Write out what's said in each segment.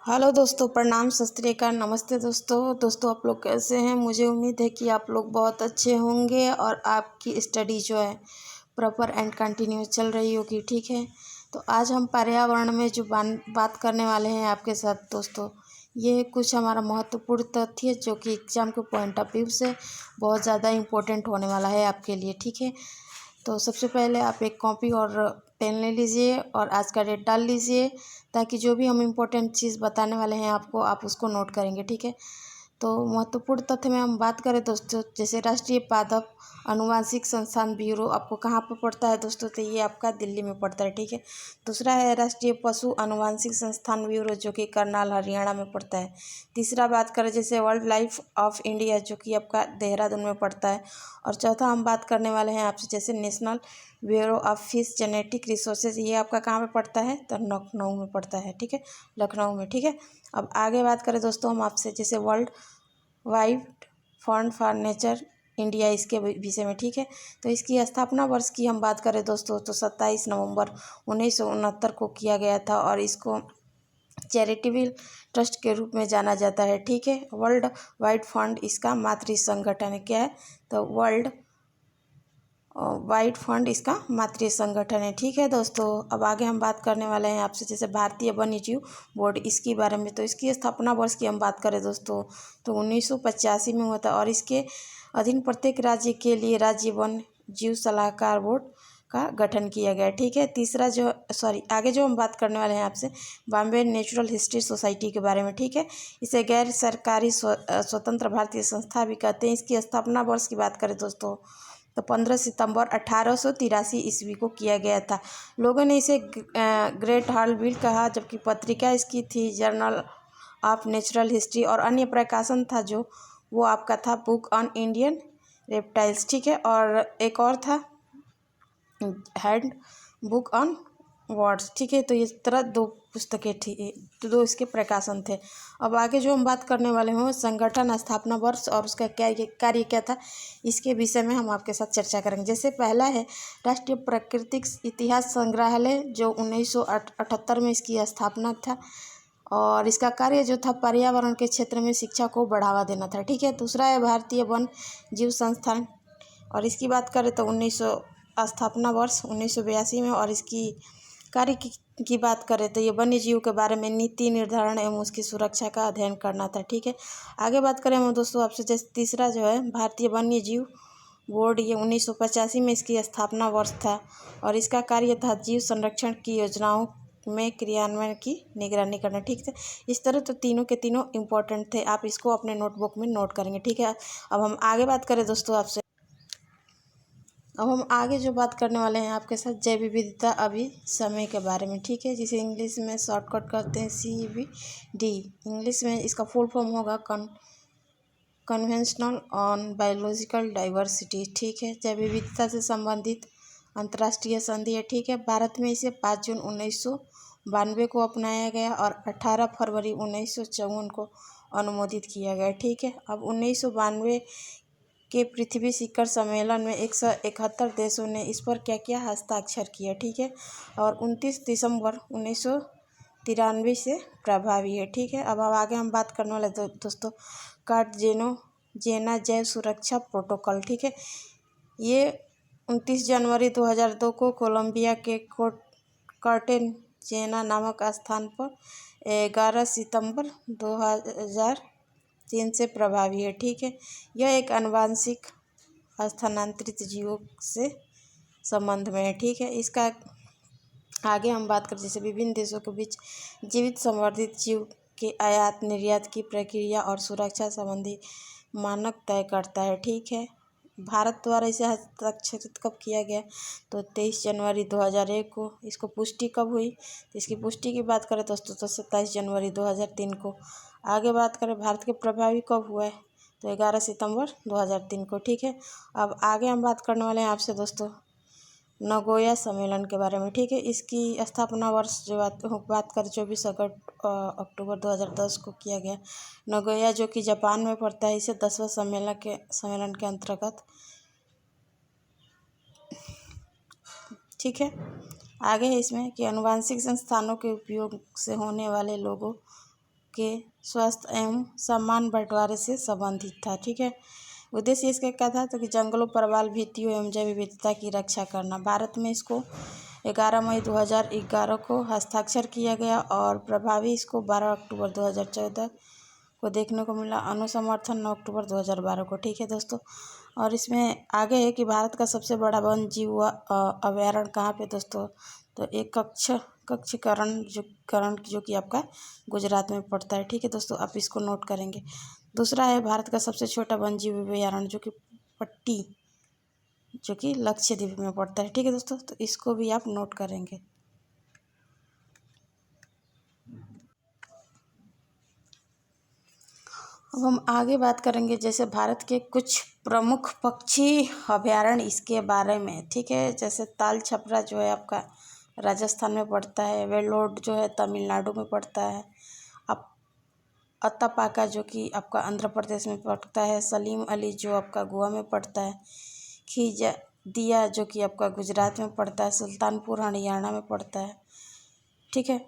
Hello दोस्तों, प्रणाम, सत श्री अकाल, नमस्ते दोस्तों आप लोग कैसे हैं। मुझे उम्मीद है कि आप लोग बहुत अच्छे होंगे और आपकी स्टडी जो है प्रॉपर एंड कंटिन्यू चल रही होगी। ठीक है, तो आज हम पर्यावरण में जो बात करने वाले हैं आपके साथ दोस्तों, ये कुछ हमारा महत्वपूर्ण तथ्य जो कि एग्ज़ाम के पॉइंट ऑफ व्यू से बहुत ज़्यादा इम्पोर्टेंट होने वाला है आपके लिए। ठीक है, तो सबसे पहले आप एक कॉपी और पेन ले लीजिए और आज का डेट डाल लीजिए, ताकि जो भी हम इम्पोर्टेंट चीज़ बताने वाले हैं आपको, आप उसको नोट करेंगे। ठीक है, तो महत्वपूर्ण तथ्य में हम बात करें दोस्तों, जैसे राष्ट्रीय पादप अनुवांशिक संस्थान ब्यूरो आपको कहाँ पर पड़ता है दोस्तों, तो ये आपका दिल्ली में पड़ता है। ठीक है, दूसरा है राष्ट्रीय पशु अनुवांशिक संस्थान ब्यूरो जो कि करनाल हरियाणा में पड़ता है। तीसरा बात करें जैसे वाइल्ड लाइफ ऑफ इंडिया जो कि आपका देहरादून में पड़ता है। और चौथा हम बात करने वाले हैं आपसे जैसे national bureau of fish genetic resources, ये आपका कहाँ पे पड़ता है, तो लखनऊ में पड़ता है। ठीक है, लखनऊ में। ठीक है, अब आगे बात करें दोस्तों हम आपसे जैसे world wide fund for nature India, इसके विषय में। ठीक है, तो इसकी स्थापना वर्ष की हम बात करें दोस्तों, तो 27 नवंबर 1969 को किया गया था और इसको चैरिटेबल ट्रस्ट के रूप में जाना जाता है। ठीक है, वर्ल्ड वाइड फंड इसका मातृ संगठन है। क्या है, तो वर्ल्ड वाइड फंड इसका मातृ संगठन है। ठीक है दोस्तों, अब आगे हम बात करने वाले हैं आपसे जैसे भारतीय वन्य जीव बोर्ड, इसके बारे में। तो इसकी स्थापना वर्ष की हम बात करें दोस्तों, तो 1985 में हुआ था और इसके अधीन प्रत्येक राज्य के लिए राज्य वन्य जीव सलाहकार बोर्ड का गठन किया गया। ठीक है, आगे जो हम बात करने वाले हैं आपसे बॉम्बे नेचुरल हिस्ट्री सोसाइटी के बारे में। ठीक है, इसे गैर सरकारी स्वतंत्र भारतीय संस्था भी कहते हैं। इसकी स्थापना वर्ष की बात करें दोस्तों, तो 15 सितंबर 1883 ईस्वी को किया गया था। लोगों ने इसे ग्रेट हॉल बिल कहा, जबकि पत्रिका इसकी थी जर्नल ऑफ नेचुरल हिस्ट्री और अन्य प्रकाशन था जो वो आपका था बुक ऑन इंडियन रेप्टाइल्स। ठीक है, और एक और था हैंड बुक ऑन वर्ड्स। ठीक है, तो ये तरह दो पुस्तकें थी, तो दो इसके प्रकाशन थे। अब आगे जो हम बात करने वाले हैं संगठन स्थापना वर्ष और उसका क्या कार्य क्या था, इसके विषय में हम आपके साथ चर्चा करेंगे। जैसे पहला है राष्ट्रीय प्राकृतिक इतिहास संग्रहालय, जो 1978 में इसकी स्थापना था और इसका कार्य जो था पर्यावरण के क्षेत्र में शिक्षा को बढ़ावा देना था। ठीक है, दूसरा है भारतीय वन जीव संस्थान और इसकी बात करें तो स्थापना वर्ष 1982 में, और इसकी कार्य की बात करें तो ये वन्य जीव के बारे में नीति निर्धारण एवं उसकी सुरक्षा का अध्ययन करना था। ठीक है, आगे बात करें हम दोस्तों आपसे जैसे तीसरा जो है भारतीय वन्य जीव बोर्ड, ये 1985 में इसकी स्थापना वर्ष था और इसका कार्य था जीव संरक्षण की योजनाओं में क्रियान्वयन की निगरानी करना। ठीक है, इस तरह तो तीनों के तीनों इम्पोर्टेंट थे, आप इसको अपने नोटबुक में नोट करेंगे। ठीक है, अब हम आगे बात करें दोस्तों आपसे, अब हम आगे जो बात करने वाले हैं आपके साथ जैव विविधता अभिसमय के बारे में। ठीक है, जिसे इंग्लिश में शॉर्टकट करते हैं CVD। इंग्लिश में इसका फुल फॉर्म होगा कन्वेंशनल ऑन बायोलॉजिकल डाइवर्सिटी। ठीक है, जैव विविधता से संबंधित अंतर्राष्ट्रीय संधि है। ठीक है, भारत में इसे 5 जून 1992 को अपनाया गया और 18 फरवरी 1954 को अनुमोदित किया गया। ठीक है, अब 1992 के पृथ्वी शिखर सम्मेलन में 171 देशों ने इस पर क्या किया, हस्ताक्षर किया। ठीक है, और 29 दिसंबर 1993 से प्रभावी है। ठीक है, अब आगे हम बात करने वाले दोस्तों कार्टेजेना जैव सुरक्षा प्रोटोकॉल। ठीक है, ये 29 जनवरी 2002 को कोलंबिया के कार्टेजेना नामक स्थान पर 11 सितंबर 2003 से प्रभावी है। ठीक है, यह एक आनुवांशिक स्थानांतरित जीवों से संबंध में है। ठीक है, इसका आगे हम बात करें जैसे विभिन्न देशों के बीच जीवित संवर्धित जीव के आयात निर्यात की प्रक्रिया और सुरक्षा संबंधी मानक तय करता है। ठीक है, भारत द्वारा इसे हस्ताक्षरित कब किया गया, तो 23 जनवरी 2001 को। इसको पुष्टि कब हुई, तो इसकी पुष्टि की बात करें दोस्तों तो 27 जनवरी 2003 को। आगे बात करें भारत के प्रभावी कब हुआ है, तो 11 सितंबर 2003 को। ठीक है, अब आगे हम बात करने वाले हैं आपसे दोस्तों नगोया सम्मेलन के बारे में। ठीक है, इसकी स्थापना वर्ष जो बात करें 24 अक्टूबर 2010 को किया गया। नगोया जो कि जापान में पड़ता है, इसे 10वां सम्मेलन के अंतर्गत। ठीक है, आगे है इसमें कि आनुवांशिक संस्थानों के उपयोग से होने वाले लोगों के स्वास्थ्य एवं सम्मान बंटवारे से संबंधित था। ठीक है, उद्देश्य इसका क्या था, तो कि जंगलों, प्रवाल भित्तियों एवं जैव विविधता की रक्षा करना। भारत में इसको 11 मई 2011 को हस्ताक्षर किया गया और प्रभावी इसको 12 अक्टूबर 2014 को देखने को मिला। अनुसमर्थन 9 अक्टूबर 2012 को। ठीक है दोस्तों, और इसमें आगे है कि भारत का सबसे बड़ा वन जीव अभयारण्य कहाँ पे दोस्तों, तो एक कच्छ करण जो कि आपका गुजरात में पड़ता है। ठीक है दोस्तों, आप इसको नोट करेंगे। दूसरा है भारत का सबसे छोटा वन जीव अभयारण्य जो कि पट्टी जो कि लक्षद्वीप में पड़ता है। ठीक है दोस्तों, तो इसको भी आप नोट करेंगे। अब हम आगे बात करेंगे जैसे भारत के कुछ प्रमुख पक्षी अभयारण्य इसके बारे में। ठीक है, जैसे ताल छपरा जो है आपका राजस्थान में पड़ता है, वेल्लोर जो है तमिलनाडु में पड़ता है, अत्तापाका जो कि आपका आंध्र प्रदेश में पड़ता है, सलीम अली जो आपका गोवा में पड़ता है, खीजा दिया जो कि आपका गुजरात में पड़ता है, सुल्तानपुर हरियाणा में पड़ता है। ठीक है,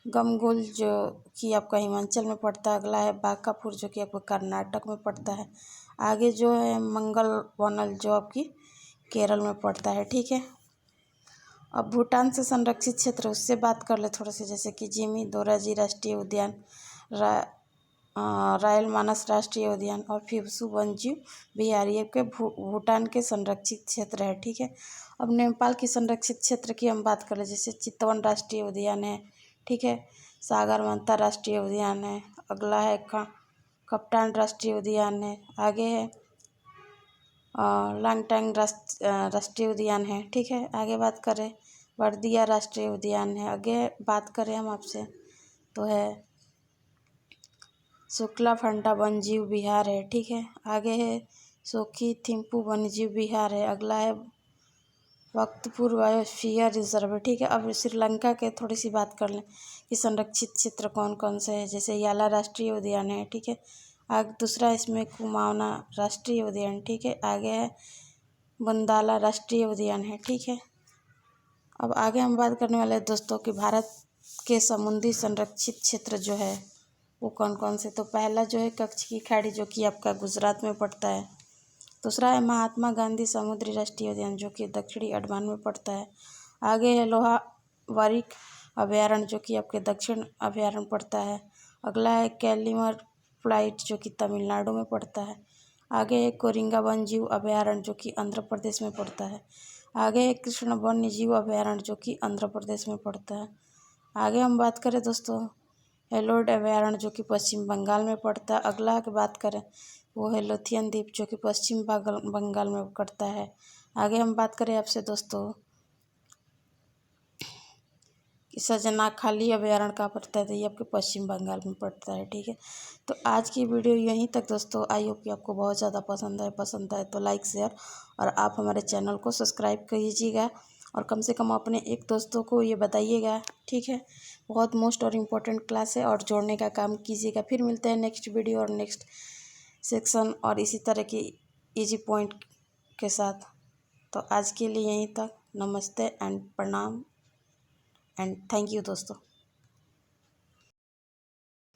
गमगुल जो कि आपका हिमाचल में पड़ता है। अगला है बांकापुर जो कि आपका कर्नाटक में पड़ता है। आगे जो है मंगल वनल जो आपकी केरल में पड़ता है। ठीक है, अब भूटान से संरक्षित क्षेत्र उससे बात कर ले थोड़े से, जैसे कि जिमी दोराजी राष्ट्रीय उद्यान, रायल मानस राष्ट्रीय उद्यान और फिवसू वन्यजीव विहार, ये के भूटान के संरक्षित क्षेत्र है। ठीक है, अब नेपाल की संरक्षित क्षेत्र की हम बात कर ले, जैसे चितवन राष्ट्रीय उद्यान है। ठीक है, सागरमाथा राष्ट्रीय उद्यान है। अगला है कप्तान राष्ट्रीय उद्यान है। आगे है लांगटांग राष्ट्रीय उद्यान है। ठीक है, आगे बात करें बर्दिया राष्ट्रीय उद्यान है। आगे बात करें हम आपसे तो है शुक्ला फंटा वन्यजीव विहार है। ठीक है, आगे है सोखी थिम्पू वन्यजीव विहार है। अगला है वक्तपुर बायोस्फीयर रिजर्व है। ठीक है, अब श्रीलंका के थोड़ी सी बात कर लें कि संरक्षित क्षेत्र कौन कौन से हैं, जैसे याला राष्ट्रीय उद्यान है। ठीक है, आगे दूसरा इसमें कुमाऊना राष्ट्रीय उद्यान। ठीक है, आगे है बंदाला राष्ट्रीय उद्यान है। ठीक है, अब आगे हम बात करने वाले हैं दोस्तों कि भारत के समुद्री संरक्षित क्षेत्र जो है वो कौन कौन से। तो पहला जो है कच्छ की खाड़ी जो कि आपका गुजरात में पड़ता है। दूसरा है महात्मा गांधी समुद्री राष्ट्रीय उद्यान जो कि दक्षिणी अंडमान में पड़ता है। आगे है लोहा वारिक अभयारण्य जो कि आपके दक्षिण अभयारण्य पड़ता है। अगला है कैलीमर फ्लाइट जो कि तमिलनाडु में पड़ता है। आगे है कोरिंगा वन्यजीव अभयारण्य जो कि आंध्र प्रदेश में पड़ता है। आगे है कृष्ण वन्यजीव अभयारण्य जो कि आंध्र प्रदेश में पड़ता है। आगे हम बात करें दोस्तों हेलोड अभयारण्य जो कि पश्चिम बंगाल में पड़ता है। अगला की बात करें वो है लोथियन द्वीप जो कि पश्चिम बंगाल में पड़ता है। आगे हम बात करें आपसे दोस्तों कि सजना खाली अभयारण्य कहाँ पड़ता है, तो ये आपके पश्चिम बंगाल में पड़ता है। ठीक है, तो आज की वीडियो यहीं तक दोस्तों। आई होप कि आपको बहुत ज़्यादा पसंद आए तो लाइक शेयर और आप हमारे चैनल को सब्सक्राइब कीजिएगा और कम से कम अपने एक दोस्तों को ये बताइएगा। ठीक है, बहुत मोस्ट और इम्पोर्टेंट क्लास है और जोड़ने का काम कीजिएगा। फिर मिलते हैं नेक्स्ट वीडियो और नेक्स्ट सेक्शन और इसी तरह की इजी पॉइंट के साथ। तो आज के लिए यहीं तक। नमस्ते एंड प्रणाम एंड थैंक यू दोस्तों।